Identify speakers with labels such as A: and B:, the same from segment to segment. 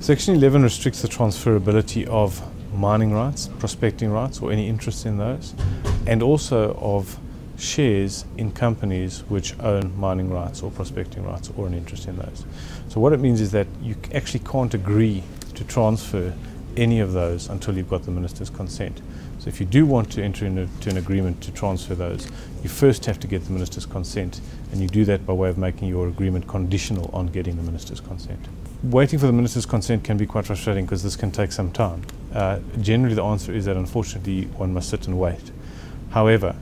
A: Section 11 restricts the transferability of mining rights, prospecting rights, or any interest in those, and also of shares in companies which own mining rights or prospecting rights or an interest in those. So what it means is that you actually can't agree to transfer any of those until you've got the minister's consent. So if you do want to enter into an agreement to transfer those, you first have to get the minister's consent, and you do that by way of making your agreement conditional on getting the minister's consent. Waiting for the minister's consent can be quite frustrating because this can take some time. Generally the answer is that unfortunately one must sit and wait. However,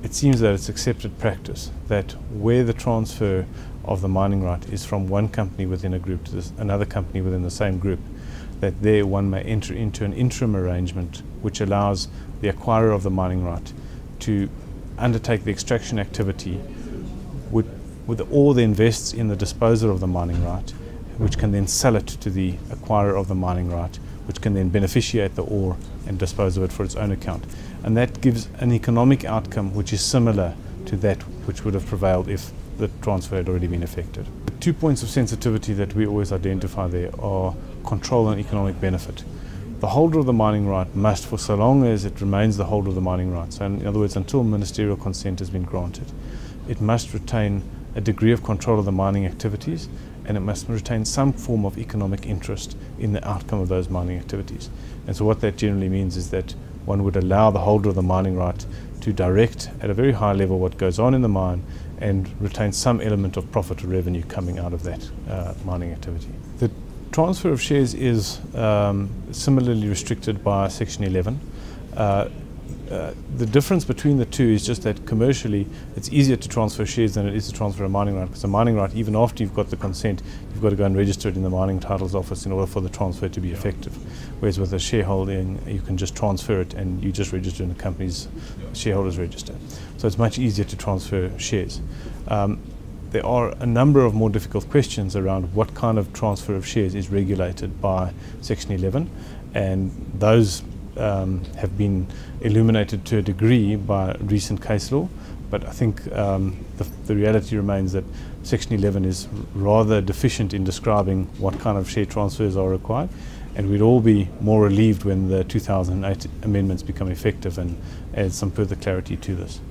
A: it seems that it's accepted practice that where the transfer of the mining right is from one company within a group to another company within the same group, that there one may enter into an interim arrangement which allows the acquirer of the mining right to undertake the extraction activity or then invests in the disposal of the mining right, which can then sell it to the acquirer of the mining right, which can then beneficiate the ore and dispose of it for its own account. And that gives an economic outcome which is similar to that which would have prevailed if the transfer had already been effected. The 2 points of sensitivity that we always identify there are control and economic benefit. The holder of the mining right must, for so long as it remains the holder of the mining right, so in other words until ministerial consent has been granted, it must retain a degree of control of the mining activities, and it must retain some form of economic interest in the outcome of those mining activities. And so what that generally means is that one would allow the holder of the mining right to direct at a very high level what goes on in the mine and retain some element of profit or revenue coming out of that mining activity. The transfer of shares is similarly restricted by Section 11. The difference between the two is just that commercially it's easier to transfer shares than it is to transfer a mining right, because a mining right, even after you've got the consent, you've got to go and register it in the mining titles office in order for the transfer to be effective. Whereas with a shareholding, you can just transfer it and you just register in the company's shareholders register. So it's much easier to transfer shares. There are a number of more difficult questions around what kind of transfer of shares is regulated by Section 11, and those have been illuminated to a degree by recent case law, but I think the reality remains that Section 11 is rather deficient in describing what kind of share transfers are required, and we'd all be more relieved when the 2008 amendments become effective and add some further clarity to this.